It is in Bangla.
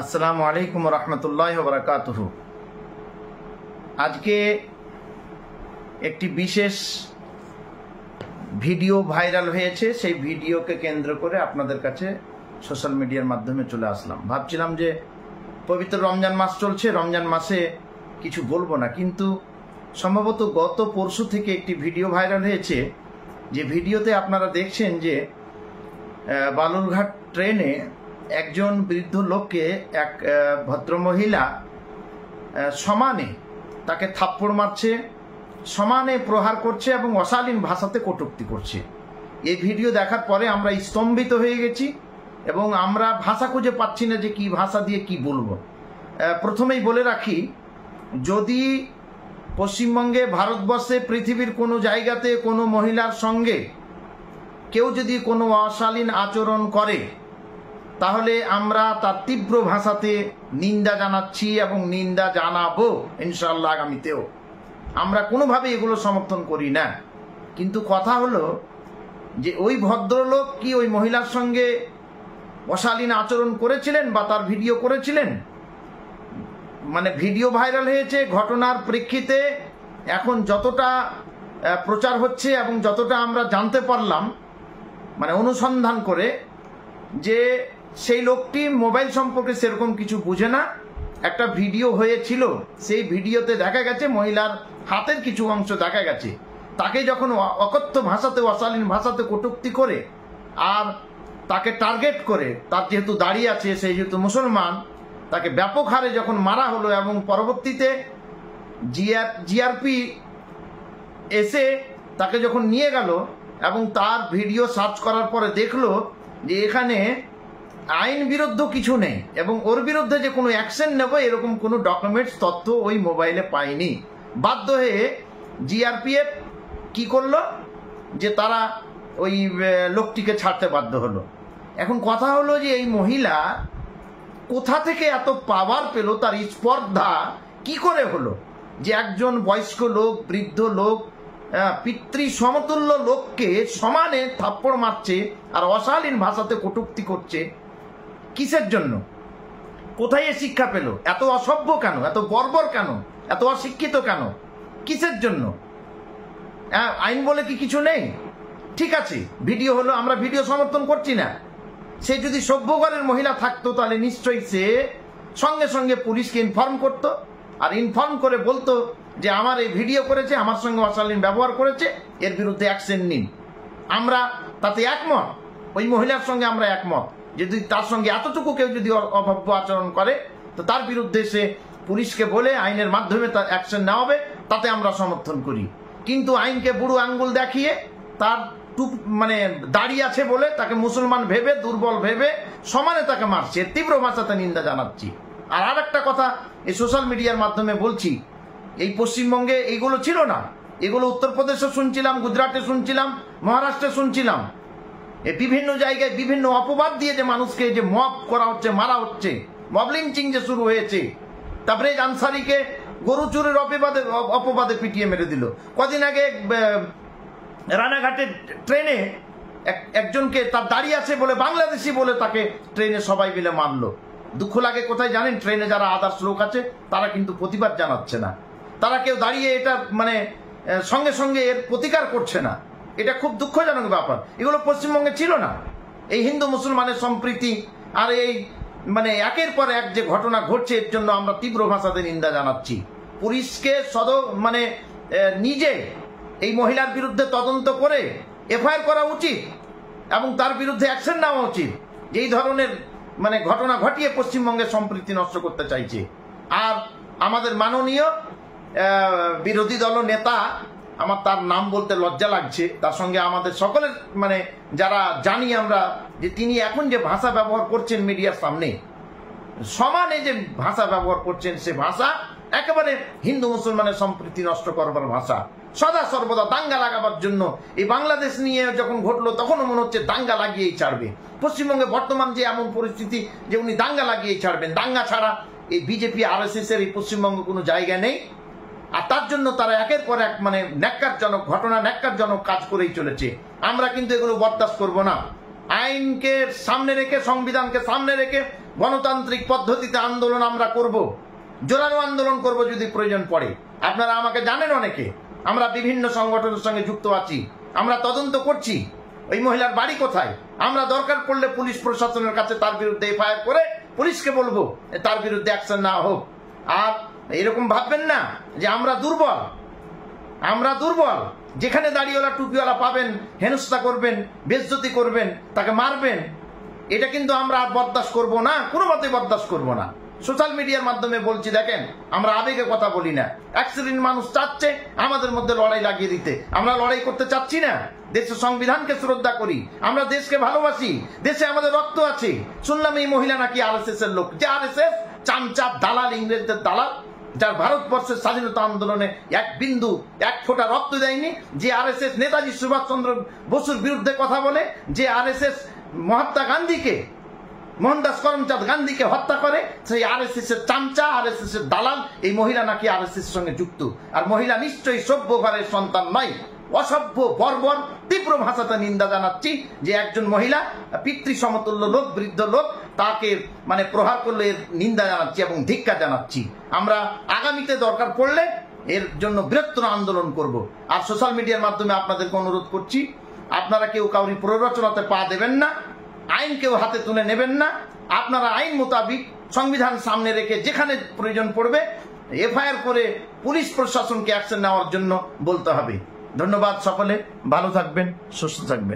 আসসালামু আলাইকুম রহমতুল্লাহ বারাকাতুহু। আজকে একটি বিশেষ ভিডিও ভাইরাল হয়েছে, সেই ভিডিওকে কেন্দ্র করে আপনাদের কাছে সোশ্যাল মিডিয়ার মাধ্যমে চলে আসলাম। ভাবছিলাম যে পবিত্র রমজান মাস চলছে, রমজান মাসে কিছু বলবো না, কিন্তু সম্ভবত গত পরশু থেকে একটি ভিডিও ভাইরাল হয়েছে, যে ভিডিওতে আপনারা দেখছেন যে বালুরঘাট ট্রেনে একজন বৃদ্ধ লোককে এক ভদ্রমহিলা সমানে তাকে থাপ্পড় মারছে, সমানে প্রহার করছে এবং অশালীন ভাষাতে কটূক্তি করছে। এই ভিডিও দেখার পরে আমরা স্তম্ভিত হয়ে গেছি এবং আমরা ভাষা খুঁজে পাচ্ছি না যে কি ভাষা দিয়ে কি বলবো। প্রথমেই বলে রাখি, যদি পশ্চিমবঙ্গে, ভারতবর্ষে, পৃথিবীর কোনো জায়গাতে কোনো মহিলার সঙ্গে কেউ যদি কোনো অশালীন আচরণ করে, তাহলে আমরা তার তীব্র ভাষাতে নিন্দা জানাচ্ছি এবং নিন্দা জানাবো ইনশাআল্লাহ আগামীতেও। আমরা কোনোভাবে এগুলো সমর্থন করি না। কিন্তু কথা হলো যে ওই ভদ্রলোক কি ওই মহিলার সঙ্গে অশালীন আচরণ করেছিলেন বা তার ভিডিও করেছিলেন? মানে ভিডিও ভাইরাল হয়েছে, ঘটনার প্রেক্ষিতে এখন যতটা প্রচার হচ্ছে এবং যতটা আমরা জানতে পারলাম, মানে অনুসন্ধান করে, যে সেই লোকটি মোবাইল সম্পর্কে সেরকম কিছু বুঝে না। একটা ভিডিও হয়েছিল, সেই ভিডিওতে দেখা গেছে মহিলার হাতের কিছু অংশ দেখা গেছে। তাকে যখন অকথ্য ভাষাতে, অশালীন ভাষাতে কটূক্তি করে আর তাকে টার্গেট করে, তার যেহেতু দাঁড়িয়ে আছে, সেই যেহেতু মুসলমান, তাকে ব্যাপক হারে যখন মারা হলো এবং পরবর্তীতে জিআরপি এসে তাকে যখন নিয়ে গেল এবং তার ভিডিও সার্চ করার পরে দেখলো যে এখানে আইন বিরুদ্ধ কিছু নেই এবং ওর বিরুদ্ধে যে কোনো অ্যাকশন নেব এরকম কোনো ডকুমেন্টস, তথ্য ওই মোবাইলে পাইনি। বাধ্য হয়ে জিআরপিএফ কি করলো, যে তারা ওই লোকটিকে ছাড়তে বাধ্য হলো। এখন কথা হলো যে এই মহিলা কোথা থেকে এত পাওয়ার পেল, তার স্পর্ধা কি করে হলো যে একজন বয়স্ক লোক, বৃদ্ধ লোক, পিতৃ সমতুল্য লোককে সমানে থাপ্পড় মারছে আর অশালীন ভাষাতে কটূক্তি করছে? কিসের জন্য? কোথায় এ শিক্ষা পেল? এত অসভ্য কেন? এত বর্বর কেন? এত অশিক্ষিত কেন? কিসের জন্য? আইন বলে কি কিছু নেই? ঠিক আছে, ভিডিও হলো, আমরা ভিডিও সমর্থন করছি না। সে যদি সভ্যঘরের মহিলা থাকতো তাহলে নিশ্চয়ই সে সঙ্গে সঙ্গে পুলিশকে ইনফর্ম করতো আর ইনফর্ম করে বলতো যে আমার এই ভিডিও করেছে, আমার সঙ্গে অশালীন ব্যবহার করেছে, এর বিরুদ্ধে অ্যাকশন নিন। আমরা তাতে একমত, ওই মহিলার সঙ্গে আমরা একমত। যদি তার সঙ্গে এতটুকু কেউ যদি অভব্য আচরণ করে, তো তার বিরুদ্ধে সে পুলিশকে বলে আইনের মাধ্যমে তার অ্যাকশন নেওয়া হবে, তাতে আমরা সমর্থন করি। কিন্তু আইনকে বুড়ো আঙ্গুল দেখিয়ে তার মানে দাঁড়িয়ে আছে বলে তাকে মুসলমান ভেবে, দুর্বল ভেবে সমানে তাকে মারছে, তীব্র ভাষাতে নিন্দা জানাচ্ছি। আর একটা কথা এই সোশ্যাল মিডিয়ার মাধ্যমে বলছি, এই পশ্চিমবঙ্গে এইগুলো ছিল না, এগুলো উত্তরপ্রদেশে শুনছিলাম, গুজরাটে শুনছিলাম, মহারাষ্ট্রে শুনছিলাম। এই বিভিন্ন জায়গায় বিভিন্ন অপবাদ দিয়ে যে মানুষকে যে মব করা হচ্ছে, মারা হচ্ছে, মব লিঞ্চিং যে শুরু হয়েছে। তারপরে আনসারিকে গরু চুরির অপবাদে পিটিয়ে মেরে দিল। কদিন আগে রানাঘাটের ট্রেনে একজনকে তার দাঁড়িয়ে আছে বলে, বাংলাদেশি বলে, তাকে ট্রেনে সবাই মিলে মারলো। দুঃখ লাগে কোথায় জানেন? ট্রেনে যারা আদার্স লোক আছে তারা কিন্তু প্রতিবাদ জানাচ্ছে না, তারা কেউ দাঁড়িয়ে এটা মানে সঙ্গে সঙ্গে এর প্রতিকার করছে না। এটা খুব দুঃখজনক ব্যাপার। এগুলো পশ্চিমবঙ্গে ছিল না। এই হিন্দু মুসলমানের সম্প্রীতি আর এই মানে একের পর এক যে ঘটনা ঘটছে, এর জন্য আমরা তীব্র ভাষাতে নিন্দা জানাচ্ছি। পুলিশকে মানে নিজে এই মহিলার বিরুদ্ধে তদন্ত করে এফআইআর করা উচিত এবং তার বিরুদ্ধে অ্যাকশন নেওয়া উচিত। এই ধরনের মানে ঘটনা ঘটিয়ে পশ্চিমবঙ্গের সম্প্রীতি নষ্ট করতে চাইছে। আর আমাদের মাননীয় বিরোধী দল নেতা, আমার তার নাম বলতে লজ্জা লাগছে, তার সঙ্গে আমাদের সকলের মানে যারা জানি আমরা, যে তিনি এখন যে ভাষা ব্যবহার করছেন মিডিয়ার সামনে, সমানে যে ভাষা ব্যবহার করছেন, সে ভাষা একেবারে হিন্দু মুসলমানের সম্প্রীতি নষ্ট করবার ভাষা। সদা সর্বদা দাঙ্গা লাগাবার জন্য, এই বাংলাদেশ নিয়ে যখন ঘটলো তখনও মনে হচ্ছে দাঙ্গা লাগিয়েই ছাড়বে। পশ্চিমবঙ্গে বর্তমান যে এমন পরিস্থিতি যে উনি দাঙ্গা লাগিয়েই ছাড়বেন, দাঙ্গা ছাড়া এই বিজেপি আরএসএস এর এই পশ্চিমবঙ্গে কোনো জায়গা নেই। আর তার জন্য তারা একের পর এক মানে ন্যাক্কারজনক ঘটনা, ন্যাক্কারজনক কাজ করেই চলেছে। আমরা কিন্তু এগুলো বরদাস্ত করব না। আইনকে সামনে রেখে, সংবিধানকে সামনে রেখে গণতান্ত্রিক পদ্ধতিতে আন্দোলন আমরা করব, জোরালো আন্দোলন করব যদি প্রয়োজন পড়ে। আপনারা আমাকে জানেন, অনেকে আমরা বিভিন্ন সংগঠনের সঙ্গে যুক্ত আছি, আমরা তদন্ত করছি ওই মহিলার বাড়ি কোথায়। আমরা দরকার পড়লে পুলিশ প্রশাসনের কাছে তার বিরুদ্ধে এফআইআর করে পুলিশকে বলবো তার বিরুদ্ধে অ্যাকশন না হোক। আর এরকম ভাববেন না যে আমরা দুর্বল, আমরা দুর্বল। যেখানে দাড়িওয়ালা টুপিওয়ালা পাবেন হেনস্থা করবেন, বেইজ্জতি করবেন, তাকে মারবেন, এটা কিন্তু আমরা আর বরদাস্ত করবো না, কোনো মতে বরদাস্ত করবো না। সোশ্যাল মিডিয়ার মাধ্যমে বলছি, দেখেন আমরা আবেগে কথা বলি না। এক শ্রেণীর মানুষ চাচ্ছে আমাদের মধ্যে লড়াই লাগিয়ে দিতে, আমরা লড়াই করতে চাচ্ছি না। দেশের সংবিধানকে শ্রদ্ধা করি, আমরা দেশকে ভালোবাসি, দেশে আমাদের রক্ত আছে। শুনলাম এই মহিলা নাকি আরএসএস এর লোক, যে আরএসএস চামচা দালাল, ইংরেজদের দালাল, যার ভারতবর্ষের স্বাধীনতা আন্দোলনে এক বিন্দু এক ফোঁটা রক্ত দেয়নি, যে আরএসএস নেতাজি সুভাষচন্দ্র বসুর বিরুদ্ধে কথা বলে, যে আরএসএস মহাত্মা গান্ধীকে, মোহনদাস করমচাঁদ গান্ধীকে হত্যা করে, সেই আরএসএস এর চামচা, আরএসএস এর দালাল এই মহিলা নাকি আরএসএস এর সঙ্গে যুক্ত। আর মহিলা নিশ্চয়ই সভ্য ঘরের সন্তান নয়, অসভ্য, বর্বর, তীব্র ভাষাতে নিন্দা জানাচ্ছি যে একজন মহিলা, পিতৃ সমতুল্য লোক, বৃদ্ধ লোক, তাকে মানে প্রহার করলে এর নিন্দা জানাচ্ছি এবং ধিক্কার জানাচ্ছি। আমরা আগামীতে দরকার পড়লে এর জন্য বৃহত্তর আন্দোলন করব। আর সোশ্যাল মিডিয়ার মাধ্যমে আপনাদেরকে অনুরোধ করছি, আপনারা কেউ কাউরি প্ররোচনাতে পা দেবেন না, আইন কেউ হাতে তুলে নেবেন না। আপনারা আইন মোতাবিক সংবিধান সামনে রেখে যেখানে প্রয়োজন পড়বে এফআইআর করে পুলিশ প্রশাসনকে অ্যাকশন নেওয়ার জন্য বলতে হবে। ধন্যবাদ সকলে, ভালো থাকবেন, সুস্থ থাকবেন।